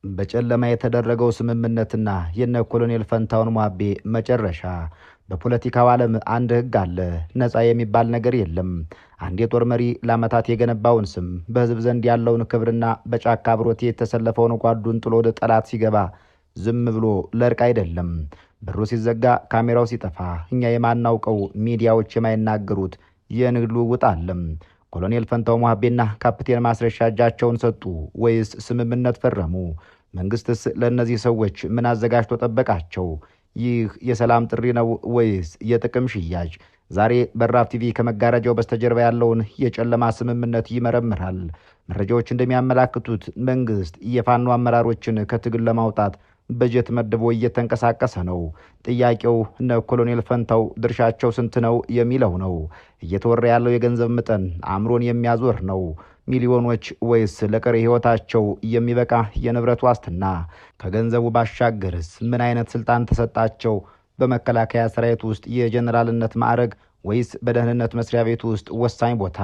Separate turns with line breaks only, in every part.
በጨለማ የተደረገው ስምምነትና የነ ኮሎኔል ፈንታውን ሟቤ መጨረሻ። በፖለቲካው ዓለም አንድ ህግ አለ፣ ነፃ የሚባል ነገር የለም። አንድ የጦር መሪ ለዓመታት የገነባውን ስም፣ በህዝብ ዘንድ ያለውን ክብርና በጫካ አብሮት የተሰለፈውን ጓዱን ጥሎ ወደ ጠላት ሲገባ ዝም ብሎ ለእርቅ አይደለም። በሩ ሲዘጋ፣ ካሜራው ሲጠፋ፣ እኛ የማናውቀው ሚዲያዎች የማይናገሩት የንግድ ልውውጥ አለም። ኮሎኔል ፈንታው ሟቤና ካፕቴን ማስረሻ እጃቸውን ሰጡ ወይስ ስምምነት ፈረሙ? መንግስትስ ለእነዚህ ሰዎች ምን አዘጋጅቶ ጠበቃቸው? ይህ የሰላም ጥሪ ነው ወይስ የጥቅም ሽያጭ? ዛሬ በራፍ ቲቪ ከመጋረጃው በስተጀርባ ያለውን የጨለማ ስምምነት ይመረምራል። መረጃዎች እንደሚያመላክቱት መንግስት የፋኖ አመራሮችን ከትግል ለማውጣት በጀት መድቦ እየተንቀሳቀሰ ነው። ጥያቄው እነ ኮሎኔል ፈንታው ድርሻቸው ስንት ነው የሚለው ነው። እየተወራ ያለው የገንዘብ መጠን አእምሮን የሚያዞር ነው። ሚሊዮኖች ወይስ ለቀሪ ህይወታቸው የሚበቃ የንብረት ዋስትና? ከገንዘቡ ባሻገርስ ምን አይነት ስልጣን ተሰጣቸው? በመከላከያ ሰራዊት ውስጥ የጀነራልነት ማዕረግ ወይስ በደህንነት መስሪያ ቤት ውስጥ ወሳኝ ቦታ?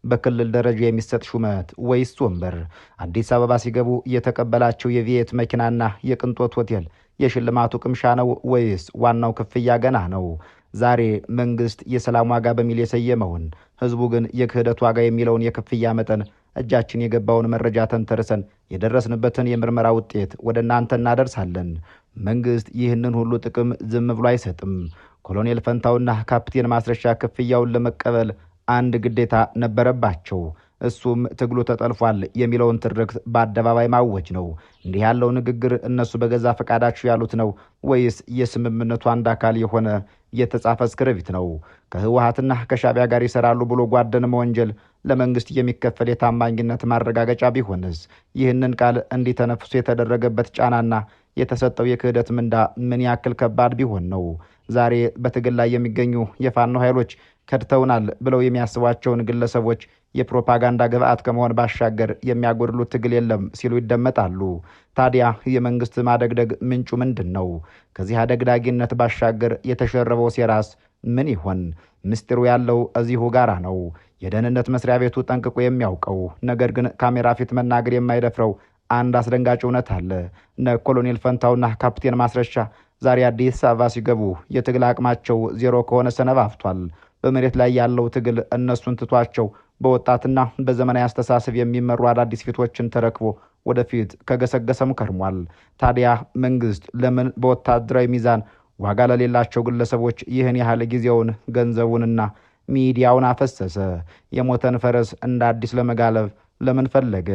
በክልል ደረጃ የሚሰጥ ሹመት ወይስ ወንበር? አዲስ አበባ ሲገቡ የተቀበላቸው የቪየት መኪናና የቅንጦት ሆቴል የሽልማቱ ቅምሻ ነው ወይስ ዋናው ክፍያ ገና ነው? ዛሬ መንግስት የሰላም ዋጋ በሚል የሰየመውን፣ ህዝቡ ግን የክህደት ዋጋ የሚለውን የክፍያ መጠን እጃችን የገባውን መረጃ ተንተርሰን የደረስንበትን የምርመራ ውጤት ወደ እናንተ እናደርሳለን። መንግስት ይህንን ሁሉ ጥቅም ዝም ብሎ አይሰጥም። ኮሎኔል ፈንታውና ካፕቴን ማስረሻ ክፍያውን ለመቀበል አንድ ግዴታ ነበረባቸው። እሱም ትግሉ ተጠልፏል የሚለውን ትርክት በአደባባይ ማወጅ ነው። እንዲህ ያለው ንግግር እነሱ በገዛ ፈቃዳቸው ያሉት ነው ወይስ የስምምነቱ አንድ አካል የሆነ የተጻፈ ስክሪፕት ነው? ከህወሓትና ከሻቢያ ጋር ይሰራሉ ብሎ ጓደን መወንጀል ለመንግስት የሚከፈል የታማኝነት ማረጋገጫ ቢሆንስ? ይህንን ቃል እንዲተነፍሱ የተደረገበት ጫናና የተሰጠው የክህደት ምንዳ ምን ያክል ከባድ ቢሆን ነው? ዛሬ በትግል ላይ የሚገኙ የፋኖ ኃይሎች ከድተውናል ብለው የሚያስቧቸውን ግለሰቦች የፕሮፓጋንዳ ግብአት ከመሆን ባሻገር የሚያጎድሉት ትግል የለም ሲሉ ይደመጣሉ። ታዲያ የመንግስት ማደግደግ ምንጩ ምንድን ነው? ከዚህ አደግዳጊነት ባሻገር የተሸረበው ሴራስ ምን ይሆን? ምስጢሩ ያለው እዚሁ ጋራ ነው። የደህንነት መስሪያ ቤቱ ጠንቅቆ የሚያውቀው ነገር ግን ካሜራ ፊት መናገር የማይደፍረው አንድ አስደንጋጭ እውነት አለ። እነ ኮሎኔል ፈንታውና ካፕቴን ማስረሻ ዛሬ አዲስ አበባ ሲገቡ የትግል አቅማቸው ዜሮ ከሆነ ሰነባፍቷል። በመሬት ላይ ያለው ትግል እነሱን ትቷቸው በወጣትና በዘመናዊ አስተሳሰብ የሚመሩ አዳዲስ ፊቶችን ተረክቦ ወደፊት ከገሰገሰም ከርሟል። ታዲያ መንግስት ለምን በወታደራዊ ሚዛን ዋጋ ለሌላቸው ግለሰቦች ይህን ያህል ጊዜውን ገንዘቡንና ሚዲያውን አፈሰሰ? የሞተን ፈረስ እንደ አዲስ ለመጋለብ ለምን ፈለገ?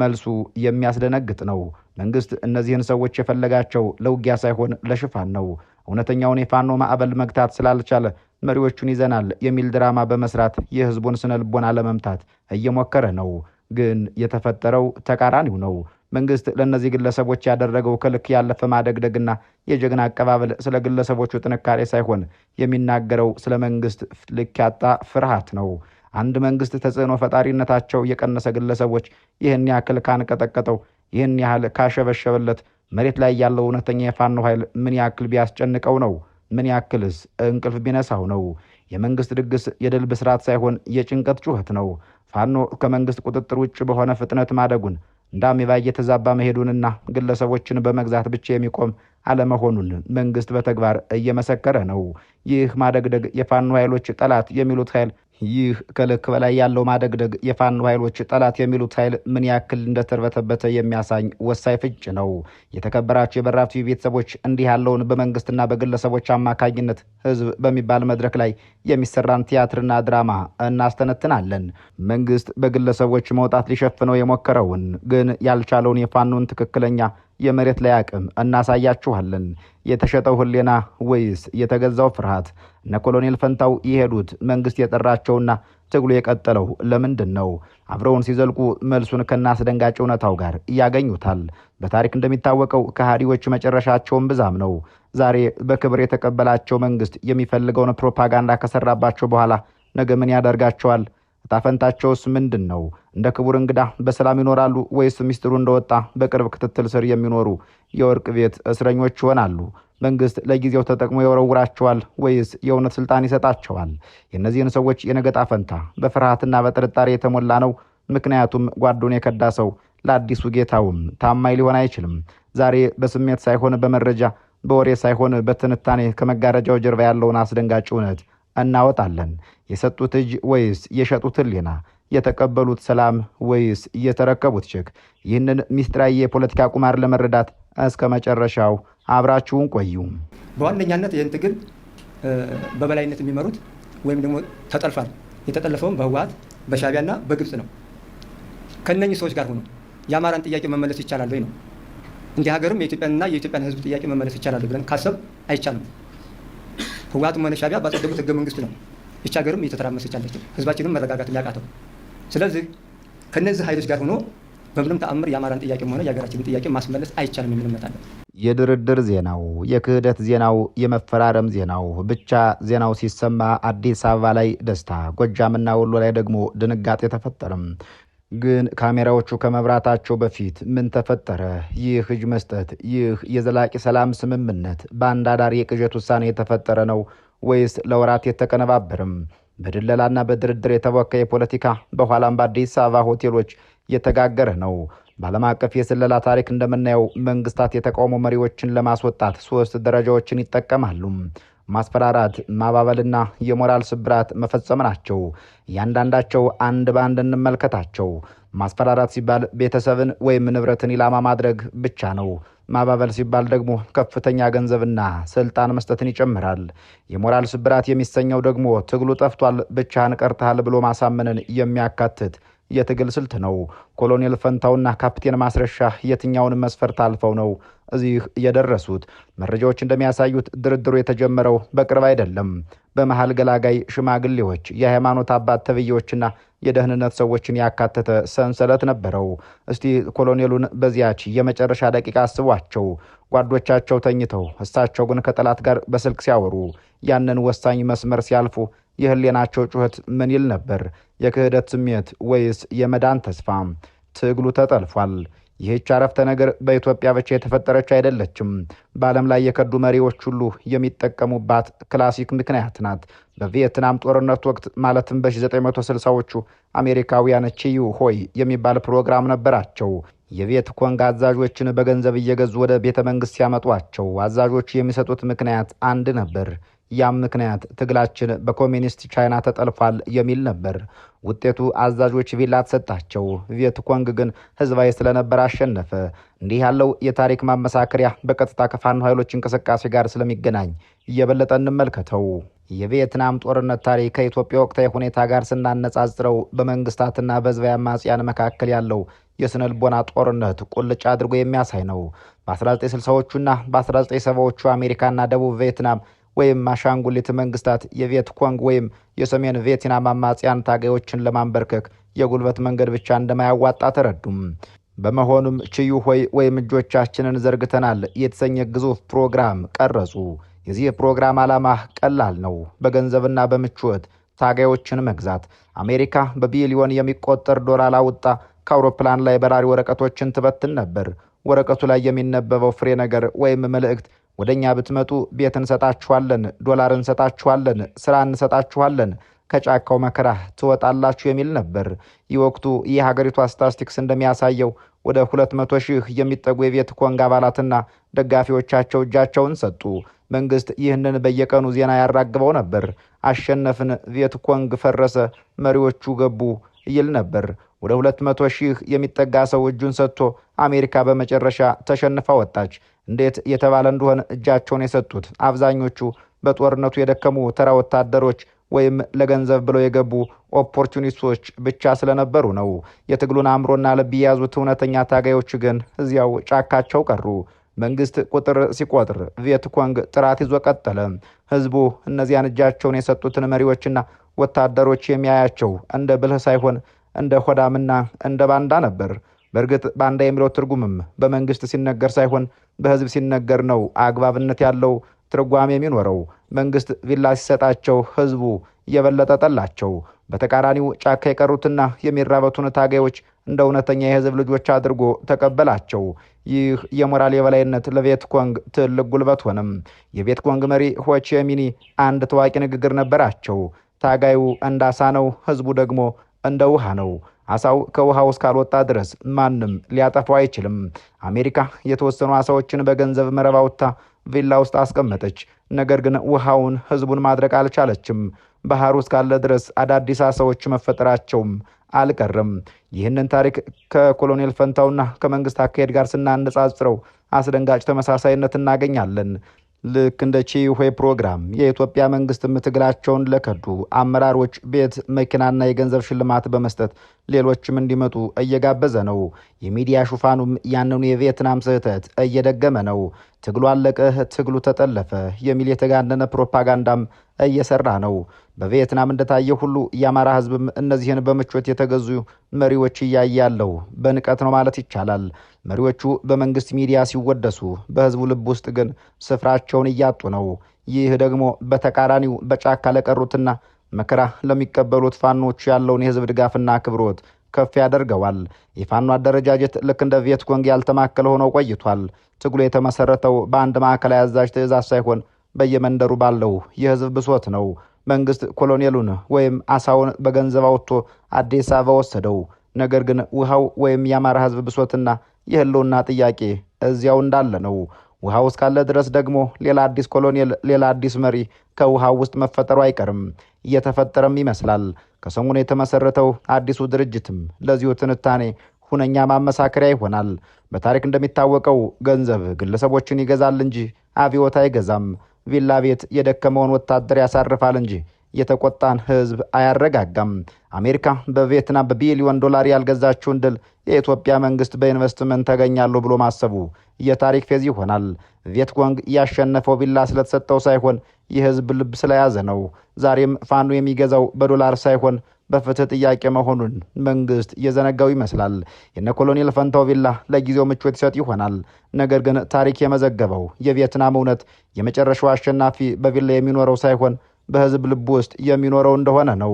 መልሱ የሚያስደነግጥ ነው። መንግስት እነዚህን ሰዎች የፈለጋቸው ለውጊያ ሳይሆን ለሽፋን ነው። እውነተኛውን የፋኖ ማዕበል መግታት ስላልቻለ መሪዎቹን ይዘናል የሚል ድራማ በመስራት የህዝቡን ስነ ልቦና ለመምታት እየሞከረ ነው። ግን የተፈጠረው ተቃራኒው ነው። መንግስት ለእነዚህ ግለሰቦች ያደረገው ከልክ ያለፈ ማደግደግና የጀግና አቀባበል ስለ ግለሰቦቹ ጥንካሬ ሳይሆን የሚናገረው ስለ መንግስት ልክ ያጣ ፍርሃት ነው። አንድ መንግስት ተጽዕኖ ፈጣሪነታቸው የቀነሰ ግለሰቦች ይህን ያክል ካንቀጠቀጠው፣ ይህን ያህል ካሸበሸበለት መሬት ላይ ያለው እውነተኛ የፋኖ ኃይል ምን ያክል ቢያስጨንቀው ነው? ምን ያክልስ እንቅልፍ ቢነሳው ነው? የመንግስት ድግስ የድል ብስራት ሳይሆን የጭንቀት ጩኸት ነው። ፋኖ ከመንግስት ቁጥጥር ውጭ በሆነ ፍጥነት ማደጉን፣ እንደ አሜባ እየተዛባ መሄዱንና ግለሰቦችን በመግዛት ብቻ የሚቆም አለመሆኑን መንግስት በተግባር እየመሰከረ ነው። ይህ ማደግደግ የፋኖ ኃይሎች ጠላት የሚሉት ኃይል ይህ ከልክ በላይ ያለው ማደግደግ የፋኖ ኃይሎች ጠላት የሚሉት ኃይል ምን ያክል እንደተርበተበተ የሚያሳይ ወሳኝ ፍንጭ ነው። የተከበራቸው የበራፍ ቲቪ ቤተሰቦች፣ እንዲህ ያለውን በመንግስትና በግለሰቦች አማካኝነት ህዝብ በሚባል መድረክ ላይ የሚሰራን ቲያትርና ድራማ እናስተነትናለን። መንግስት በግለሰቦች መውጣት ሊሸፍነው የሞከረውን ግን ያልቻለውን የፋኖን ትክክለኛ የመሬት ላይ አቅም እናሳያችኋለን። የተሸጠው ህሌና ወይስ የተገዛው ፍርሃት? እነ ኮሎኔል ፈንታው የሄዱት መንግስት የጠራቸውና ትግሉ የቀጠለው ለምንድን ነው? አብረውን ሲዘልቁ መልሱን ከናስደንጋጭ እውነታው ጋር ያገኙታል። በታሪክ እንደሚታወቀው ከሃዲዎች መጨረሻቸውን ብዛም ነው። ዛሬ በክብር የተቀበላቸው መንግስት የሚፈልገውን ፕሮፓጋንዳ ከሰራባቸው በኋላ ነገ ምን ያደርጋቸዋል? ታፈንታቸውስ ምንድን ነው? እንደ ክቡር እንግዳ በሰላም ይኖራሉ ወይስ ሚስጥሩ እንደወጣ በቅርብ ክትትል ስር የሚኖሩ የወርቅ ቤት እስረኞች ይሆናሉ? መንግስት ለጊዜው ተጠቅሞ ይወረውራቸዋል ወይስ የእውነት ስልጣን ይሰጣቸዋል? የእነዚህን ሰዎች የነገ ዕጣ ፈንታ በፍርሃትና በጥርጣሬ የተሞላ ነው። ምክንያቱም ጓዱን የከዳ ሰው ለአዲሱ ጌታውም ታማኝ ሊሆን አይችልም። ዛሬ በስሜት ሳይሆን በመረጃ በወሬ ሳይሆን በትንታኔ ከመጋረጃው ጀርባ ያለውን አስደንጋጭ እውነት እናወጣለን። የሰጡት እጅ ወይስ የሸጡት ሕሊና? የተቀበሉት ሰላም ወይስ የተረከቡት ቼክ? ይህንን ሚስጥራዊ የፖለቲካ ቁማር ለመረዳት እስከ መጨረሻው አብራችሁን ቆዩ።
በዋነኛነት ይህን ትግል በበላይነት የሚመሩት ወይም ደግሞ ተጠልፏል። የተጠለፈውም በህወሓት በሻዕቢያና በግብጽ ነው። ከነኚህ ሰዎች ጋር ሆኖ የአማራን ጥያቄ መመለስ ይቻላል ወይ ነው። እንዲህ ሀገርም የኢትዮጵያንና የኢትዮጵያን ህዝብ ጥያቄ መመለስ ይቻላል ብለን ካሰብ አይቻልም። ህወሓትም ሆነ ሻዕቢያ ባጸደቁት ህገ መንግስት ነው ይህች ሀገርም እየተተራመሰች ያለችው፣ ህዝባችንም መረጋጋት የሚያቃተው። ስለዚህ ከነዚህ ኃይሎች ጋር ሆኖ በምንም ተአምር የአማራን ጥያቄም ሆነ የሀገራችንን ጥያቄ ማስመለስ አይቻልም የሚል እምነት አለ።
የድርድር ዜናው፣ የክህደት ዜናው፣ የመፈራረም ዜናው፣ ብቻ ዜናው ሲሰማ አዲስ አበባ ላይ ደስታ፣ ጎጃምና ወሎ ላይ ደግሞ ድንጋጤ ተፈጠረም። ግን ካሜራዎቹ ከመብራታቸው በፊት ምን ተፈጠረ? ይህ እጅ መስጠት፣ ይህ የዘላቂ ሰላም ስምምነት በአንድ አዳር የቅዠት ውሳኔ የተፈጠረ ነው ወይስ ለወራት የተቀነባበርም በድለላና በድርድር የተወካ የፖለቲካ በኋላም በአዲስ አበባ ሆቴሎች የተጋገረ ነው? በዓለም አቀፍ የስለላ ታሪክ እንደምናየው መንግስታት የተቃውሞ መሪዎችን ለማስወጣት 3 ደረጃዎችን ይጠቀማሉ። ማስፈራራት፣ ማባበልና የሞራል ስብራት መፈጸም ናቸው። እያንዳንዳቸው አንድ በአንድ እንመልከታቸው። ማስፈራራት ሲባል ቤተሰብን ወይም ንብረትን ኢላማ ማድረግ ብቻ ነው። ማባበል ሲባል ደግሞ ከፍተኛ ገንዘብና ስልጣን መስጠትን ይጨምራል። የሞራል ስብራት የሚሰኘው ደግሞ ትግሉ ጠፍቷል፣ ብቻህን ቀርተሃል ብሎ ማሳመንን የሚያካትት የትግል ስልት ነው። ኮሎኔል ፈንታውና ካፕቴን ማስረሻ የትኛውን መስፈርት አልፈው ነው እዚህ የደረሱት? መረጃዎች እንደሚያሳዩት ድርድሩ የተጀመረው በቅርብ አይደለም። በመሃል ገላጋይ ሽማግሌዎች፣ የሃይማኖት አባት ተብዬዎችና የደህንነት ሰዎችን ያካተተ ሰንሰለት ነበረው። እስቲ ኮሎኔሉን በዚያች የመጨረሻ ደቂቃ አስቧቸው። ጓዶቻቸው ተኝተው፣ እሳቸው ግን ከጠላት ጋር በስልክ ሲያወሩ፣ ያንን ወሳኝ መስመር ሲያልፉ የህሊናቸው ጩኸት ምን ይል ነበር? የክህደት ስሜት ወይስ የመዳን ተስፋ? ትግሉ ተጠልፏል። ይህች አረፍተ ነገር በኢትዮጵያ ብቻ የተፈጠረች አይደለችም። በዓለም ላይ የከዱ መሪዎች ሁሉ የሚጠቀሙባት ክላሲክ ምክንያት ናት። በቪየትናም ጦርነት ወቅት ማለትም በ1960ዎቹ አሜሪካውያን ቺዩ ሆይ የሚባል ፕሮግራም ነበራቸው። የቪየት ኮንግ አዛዦችን በገንዘብ እየገዙ ወደ ቤተ መንግስት ሲያመጧቸው አዛዦቹ የሚሰጡት ምክንያት አንድ ነበር። ያም ምክንያት ትግላችን በኮሚኒስት ቻይና ተጠልፏል የሚል ነበር። ውጤቱ አዛዦች ቪላ ተሰጣቸው። ቪየት ኮንግ ግን ህዝባዊ ስለነበር አሸነፈ። እንዲህ ያለው የታሪክ ማመሳከሪያ በቀጥታ ከፋኖ ኃይሎች እንቅስቃሴ ጋር ስለሚገናኝ እየበለጠ እንመልከተው። የቪየትናም ጦርነት ታሪክ ከኢትዮጵያ ወቅታዊ ሁኔታ ጋር ስናነጻጽረው በመንግስታትና በህዝባዊ አማጽያን መካከል ያለው የስነ ልቦና ጦርነት ቁልጭ አድርጎ የሚያሳይ ነው። በ1960ዎቹና በ1970ዎቹ አሜሪካና ደቡብ ቪየትናም ወይም አሻንጉሊት መንግስታት የቪየት ኮንግ ወይም የሰሜን ቪየትናም አማጽያን ታጋዮችን ለማንበርከክ የጉልበት መንገድ ብቻ እንደማያዋጣ ተረዱም። በመሆኑም ቺዩ ሆይ ወይም እጆቻችንን ዘርግተናል የተሰኘ ግዙፍ ፕሮግራም ቀረጹ። የዚህ ፕሮግራም ዓላማ ቀላል ነው። በገንዘብና በምቾት ታጋዮችን መግዛት። አሜሪካ በቢሊዮን የሚቆጠር ዶላር አውጣ ከአውሮፕላን ላይ በራሪ ወረቀቶችን ትበትን ነበር። ወረቀቱ ላይ የሚነበበው ፍሬ ነገር ወይም መልእክት ወደኛ ብትመጡ ቤት እንሰጣችኋለን፣ ዶላር እንሰጣችኋለን፣ ስራ እንሰጣችኋለን፣ ከጫካው መከራ ትወጣላችሁ የሚል ነበር። የወቅቱ የሀገሪቱ ስታቲስቲክስ እንደሚያሳየው ወደ 200 ሺህ የሚጠጉ የቪየት ኮንግ አባላትና ደጋፊዎቻቸው እጃቸውን ሰጡ። መንግስት ይህንን በየቀኑ ዜና ያራግበው ነበር። አሸነፍን፣ ቪየት ኮንግ ፈረሰ፣ መሪዎቹ ገቡ ይል ነበር። ወደ 200 ሺህ የሚጠጋ ሰው እጁን ሰጥቶ አሜሪካ በመጨረሻ ተሸንፋ ወጣች። እንዴት የተባለ እንደሆነ እጃቸውን የሰጡት አብዛኞቹ በጦርነቱ የደከሙ ተራ ወታደሮች ወይም ለገንዘብ ብለው የገቡ ኦፖርቹኒስቶች ብቻ ስለነበሩ ነው። የትግሉን አእምሮና ልብ የያዙት እውነተኛ ታጋዮች ግን እዚያው ጫካቸው ቀሩ። መንግስት ቁጥር ሲቆጥር ቪየት ኮንግ ጥራት ይዞ ቀጠለ። ህዝቡ እነዚያን እጃቸውን የሰጡትን መሪዎችና ወታደሮች የሚያያቸው እንደ ብልህ ሳይሆን እንደ ሆዳምና እንደ ባንዳ ነበር። በእርግጥ ባንዳ የሚለው ትርጉምም በመንግስት ሲነገር ሳይሆን በህዝብ ሲነገር ነው አግባብነት ያለው ትርጓሜ የሚኖረው። መንግስት ቪላ ሲሰጣቸው ህዝቡ እየበለጠ ጠላቸው። በተቃራኒው ጫካ የቀሩትና የሚራበቱን ታጋዮች እንደ እውነተኛ የህዝብ ልጆች አድርጎ ተቀበላቸው። ይህ የሞራል የበላይነት ለቪየት ኮንግ ትልቅ ጉልበት ሆነም። የቪየት ኮንግ መሪ ሆቺሚኒ አንድ ታዋቂ ንግግር ነበራቸው። ታጋዩ እንደ አሳ ነው፣ ህዝቡ ደግሞ እንደ ውሃ ነው። አሳው ከውሃው እስካልወጣ ድረስ ማንም ሊያጠፋው አይችልም። አሜሪካ የተወሰኑ አሳዎችን በገንዘብ መረብ አውጥታ ቪላ ውስጥ አስቀመጠች። ነገር ግን ውሃውን ህዝቡን ማድረቅ አልቻለችም። ባህር ውስጥ ካለ ድረስ አዳዲስ አሳዎች መፈጠራቸውም አልቀረም። ይህንን ታሪክ ከኮሎኔል ፈንታውና ከመንግስት አካሄድ ጋር ስናነጻጽረው አስደንጋጭ ተመሳሳይነት እናገኛለን። ልክ እንደ ቺሁዌ ፕሮግራም የኢትዮጵያ መንግስትም ትግላቸውን ለከዱ አመራሮች ቤት፣ መኪናና የገንዘብ ሽልማት በመስጠት ሌሎችም እንዲመጡ እየጋበዘ ነው። የሚዲያ ሹፋኑም ያንኑ የቪየትናም ስህተት እየደገመ ነው። ትግሉ አለቀ፣ ትግሉ ተጠለፈ የሚል የተጋነነ ፕሮፓጋንዳም እየሰራ ነው። በቪየትናም እንደታየ ሁሉ የአማራ ህዝብም እነዚህን በምቾት የተገዙ መሪዎች እያየ ያለው በንቀት ነው ማለት ይቻላል። መሪዎቹ በመንግስት ሚዲያ ሲወደሱ፣ በህዝቡ ልብ ውስጥ ግን ስፍራቸውን እያጡ ነው። ይህ ደግሞ በተቃራኒው በጫካ ለቀሩትና መከራ ለሚቀበሉት ፋኖች ያለውን የህዝብ ድጋፍና አክብሮት ከፍ ያደርገዋል። የፋኖ አደረጃጀት ልክ እንደ ቪየትኮንግ ያልተማከለ ሆኖ ቆይቷል። ትግሉ የተመሰረተው በአንድ ማዕከላዊ አዛዥ ትዕዛዝ ሳይሆን በየመንደሩ ባለው የህዝብ ብሶት ነው። መንግስት ኮሎኔሉን ወይም አሳውን በገንዘብ አውጥቶ አዲስ አበባ ወሰደው። ነገር ግን ውሃው ወይም የአማራ ህዝብ ብሶትና የህልውና ጥያቄ እዚያው እንዳለ ነው። ውሃው እስካለ ድረስ ደግሞ ሌላ አዲስ ኮሎኔል፣ ሌላ አዲስ መሪ ከውሃው ውስጥ መፈጠሩ አይቀርም። እየተፈጠረም ይመስላል። ከሰሞኑ የተመሰረተው አዲሱ ድርጅትም ለዚሁ ትንታኔ ሁነኛ ማመሳከሪያ ይሆናል። በታሪክ እንደሚታወቀው ገንዘብ ግለሰቦችን ይገዛል እንጂ አብዮት አይገዛም። ቪላ ቤት የደከመውን ወታደር ያሳርፋል እንጂ የተቆጣን ህዝብ አያረጋጋም። አሜሪካ በቪየትናም በቢሊዮን ዶላር ያልገዛችውን ድል የኢትዮጵያ መንግስት በኢንቨስትመንት ተገኛለሁ ብሎ ማሰቡ የታሪክ ፌዝ ይሆናል። ቪየትኮንግ ያሸነፈው ቪላ ስለተሰጠው ሳይሆን የህዝብ ልብ ስለያዘ ነው። ዛሬም ፋኖ የሚገዛው በዶላር ሳይሆን በፍትህ ጥያቄ መሆኑን መንግስት የዘነጋው ይመስላል። የነ ኮሎኔል ፈንታው ቪላ ለጊዜው ምቾት ይሰጥ ይሆናል። ነገር ግን ታሪክ የመዘገበው የቪየትናም እውነት የመጨረሻው አሸናፊ በቪላ የሚኖረው ሳይሆን በህዝብ ልብ ውስጥ የሚኖረው እንደሆነ ነው።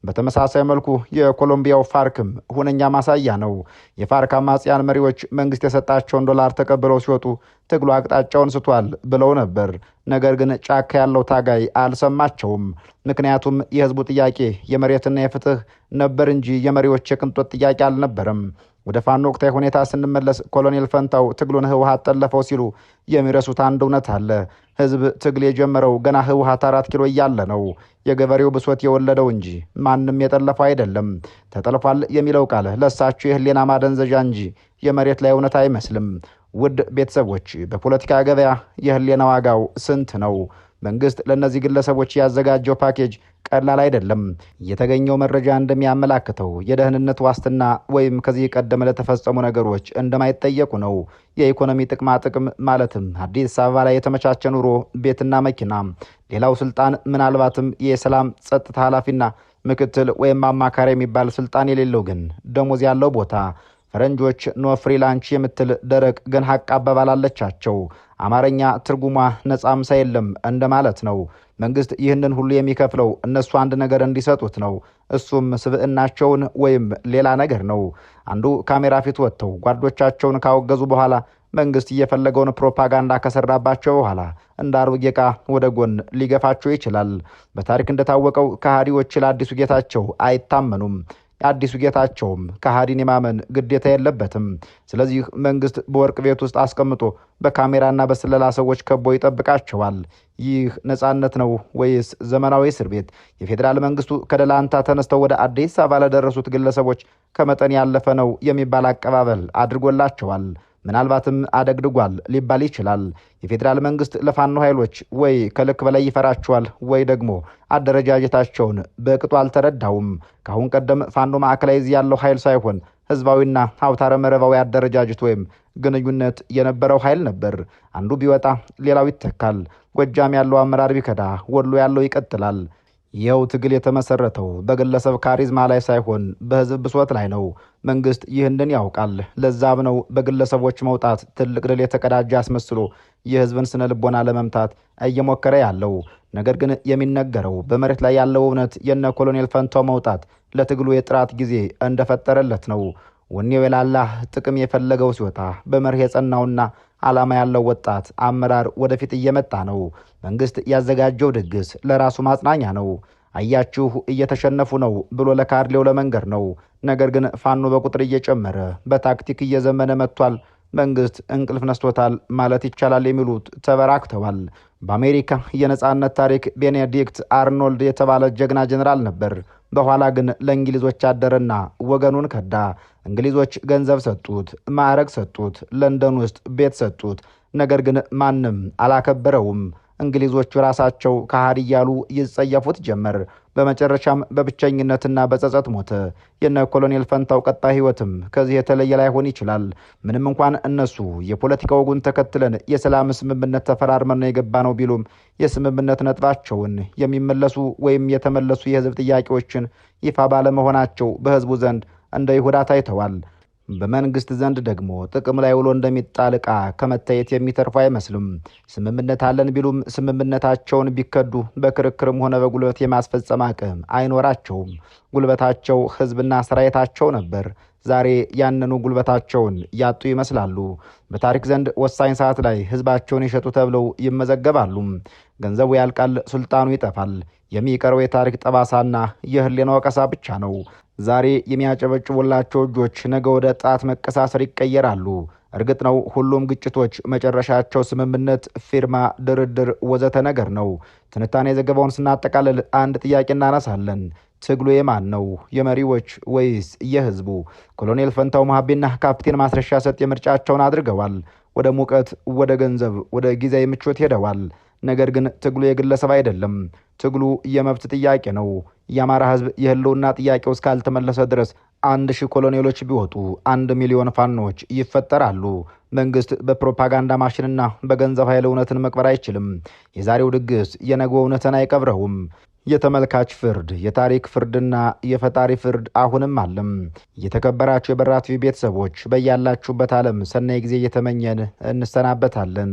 በተመሳሳይ መልኩ የኮሎምቢያው ፋርክም ሁነኛ ማሳያ ነው። የፋርክ አማጽያን መሪዎች መንግስት የሰጣቸውን ዶላር ተቀብለው ሲወጡ ትግሉ አቅጣጫውን ስቷል ብለው ነበር። ነገር ግን ጫካ ያለው ታጋይ አልሰማቸውም። ምክንያቱም የህዝቡ ጥያቄ የመሬትና የፍትህ ነበር እንጂ የመሪዎች የቅንጦት ጥያቄ አልነበረም። ወደ ፋኖ ወቅታዊ ሁኔታ ስንመለስ ኮሎኔል ፈንታው ትግሉን ህወሓት ጠለፈው ሲሉ የሚረሱት አንድ እውነት አለ። ህዝብ ትግል የጀመረው ገና ህወሓት 4 ኪሎ እያለ ነው። የገበሬው ብሶት የወለደው እንጂ ማንም የጠለፈው አይደለም። ተጠልፏል የሚለው ቃል ለሳቸው የህሊና ማደንዘዣ እንጂ የመሬት ላይ እውነት አይመስልም። ውድ ቤተሰቦች፣ በፖለቲካ ገበያ የህሊና ዋጋው ስንት ነው? መንግስት ለእነዚህ ግለሰቦች ያዘጋጀው ፓኬጅ ቀላል አይደለም። የተገኘው መረጃ እንደሚያመላክተው የደህንነት ዋስትና ወይም ከዚህ ቀደም ለተፈጸሙ ነገሮች እንደማይጠየቁ ነው። የኢኮኖሚ ጥቅማ ጥቅም ማለትም አዲስ አበባ ላይ የተመቻቸ ኑሮ፣ ቤትና መኪና። ሌላው ስልጣን ምናልባትም የሰላም ጸጥታ ኃላፊና ምክትል ወይም አማካሪ የሚባል ስልጣን የሌለው ግን ደሞዝ ያለው ቦታ። ፈረንጆች ኖ ፍሪላንች የምትል ደረቅ ግን ሀቅ አባባል አለቻቸው። አማርኛ ትርጉሟ ነጻ ምሳ የለም እንደማለት ነው። መንግስት ይህንን ሁሉ የሚከፍለው እነሱ አንድ ነገር እንዲሰጡት ነው። እሱም ስብዕናቸውን ወይም ሌላ ነገር ነው። አንዱ ካሜራ ፊት ወጥተው ጓዶቻቸውን ካወገዙ በኋላ መንግስት እየፈለገውን ፕሮፓጋንዳ ከሰራባቸው በኋላ እንደ አሮጌ ዕቃ ወደ ጎን ሊገፋቸው ይችላል። በታሪክ እንደታወቀው ከሃዲዎች ለአዲሱ ጌታቸው አይታመኑም። የአዲሱ ጌታቸውም ከሃዲን የማመን ግዴታ የለበትም። ስለዚህ መንግስት በወርቅ ቤት ውስጥ አስቀምጦ በካሜራና በስለላ ሰዎች ከቦ ይጠብቃቸዋል። ይህ ነጻነት ነው ወይስ ዘመናዊ እስር ቤት? የፌዴራል መንግስቱ ከደላንታ ተነስተው ወደ አዲስ አበባ ለደረሱት ግለሰቦች ከመጠን ያለፈ ነው የሚባል አቀባበል አድርጎላቸዋል። ምናልባትም አደግድጓል ሊባል ይችላል። የፌዴራል መንግስት ለፋኖ ኃይሎች ወይ ከልክ በላይ ይፈራቸዋል ወይ ደግሞ አደረጃጀታቸውን በቅጡ አልተረዳውም። ከአሁን ቀደም ፋኖ ማዕከላዊ እዝ ያለው ኃይል ሳይሆን ህዝባዊና አውታረ መረባዊ አደረጃጀት ወይም ግንኙነት የነበረው ኃይል ነበር። አንዱ ቢወጣ ሌላው ይተካል። ጎጃም ያለው አመራር ቢከዳ ወሎ ያለው ይቀጥላል። ይኸው ትግል የተመሰረተው በግለሰብ ካሪዝማ ላይ ሳይሆን በህዝብ ብሶት ላይ ነው። መንግስት ይህንን ያውቃል። ለዛም ነው በግለሰቦች መውጣት ትልቅ ድል የተቀዳጀ አስመስሎ የህዝብን ስነ ልቦና ለመምታት እየሞከረ ያለው። ነገር ግን የሚነገረው በመሬት ላይ ያለው እውነት የነ ኮሎኔል ፈንታው መውጣት ለትግሉ የጥራት ጊዜ እንደፈጠረለት ነው። ወኔው የላላ ጥቅም የፈለገው ሲወጣ በመርህ የጸናውና ዓላማ ያለው ወጣት አመራር ወደፊት እየመጣ ነው። መንግስት ያዘጋጀው ድግስ ለራሱ ማጽናኛ ነው። አያችሁ እየተሸነፉ ነው ብሎ ለካድሌው ለመንገር ነው። ነገር ግን ፋኖ በቁጥር እየጨመረ በታክቲክ እየዘመነ መጥቷል። መንግስት እንቅልፍ ነስቶታል ማለት ይቻላል የሚሉት ተበራክተዋል። በአሜሪካ የነጻነት ታሪክ ቤኔዲክት አርኖልድ የተባለ ጀግና ጀኔራል ነበር። በኋላ ግን ለእንግሊዞች አደረና ወገኑን ከዳ። እንግሊዞች ገንዘብ ሰጡት፣ ማዕረግ ሰጡት፣ ለንደን ውስጥ ቤት ሰጡት። ነገር ግን ማንም አላከበረውም። እንግሊዞቹ ራሳቸው ከሃዲ እያሉ ይጸየፉት ጀመር። በመጨረሻም በብቸኝነትና በጸጸት ሞተ። የነ ኮሎኔል ፈንታው ቀጣይ ህይወትም ከዚህ የተለየ ላይሆን ይችላል። ምንም እንኳን እነሱ የፖለቲካ ወጉን ተከትለን የሰላም ስምምነት ተፈራርመን ነው የገባ ነው ቢሉም የስምምነት ነጥባቸውን የሚመለሱ ወይም የተመለሱ የህዝብ ጥያቄዎችን ይፋ ባለመሆናቸው በህዝቡ ዘንድ እንደ ይሁዳ ታይተዋል። በመንግስት ዘንድ ደግሞ ጥቅም ላይ ውሎ እንደሚጣል ዕቃ ከመታየት የሚተርፉ አይመስልም። ስምምነት አለን ቢሉም ስምምነታቸውን ቢከዱ በክርክርም ሆነ በጉልበት የማስፈጸም አቅም አይኖራቸውም። ጉልበታቸው ህዝብና ሰራዊታቸው ነበር። ዛሬ ያንኑ ጉልበታቸውን ያጡ ይመስላሉ። በታሪክ ዘንድ ወሳኝ ሰዓት ላይ ህዝባቸውን ይሸጡ ተብለው ይመዘገባሉ። ገንዘቡ ያልቃል፣ ሱልጣኑ ይጠፋል። የሚቀረው የታሪክ ጠባሳና የህሊና ወቀሳ ብቻ ነው። ዛሬ የሚያጨበጭቡላቸው እጆች ነገ ወደ ጣት መቀሳሰር ይቀየራሉ። እርግጥ ነው ሁሉም ግጭቶች መጨረሻቸው ስምምነት፣ ፊርማ፣ ድርድር ወዘተ ነገር ነው። ትንታኔ ዘገባውን ስናጠቃልል አንድ ጥያቄ እናነሳለን። ትግሉ የማን ነው? የመሪዎች ወይስ የህዝቡ? ኮሎኔል ፈንታው መሀቤና ካፕቴን ማስረሻ ሰጤ ምርጫቸውን አድርገዋል። ወደ ሙቀት፣ ወደ ገንዘብ፣ ወደ ጊዜያዊ ምቾት ሄደዋል። ነገር ግን ትግሉ የግለሰብ አይደለም። ትግሉ የመብት ጥያቄ ነው። የአማራ ህዝብ የህልውና ጥያቄው እስካልተመለሰ ድረስ 1000 ኮሎኔሎች ቢወጡ 1 ሚሊዮን ፋኖች ይፈጠራሉ። መንግስት በፕሮፓጋንዳ ማሽንና በገንዘብ ኃይል እውነትን መቅበር አይችልም። የዛሬው ድግስ የነገው እውነትን አይቀብረውም። የተመልካች ፍርድ፣ የታሪክ ፍርድና የፈጣሪ ፍርድ አሁንም አለም። የተከበራችሁ የበራ ቲቪ ቤተሰቦች በያላችሁበት ዓለም ሰናይ ጊዜ እየተመኘን እንሰናበታለን።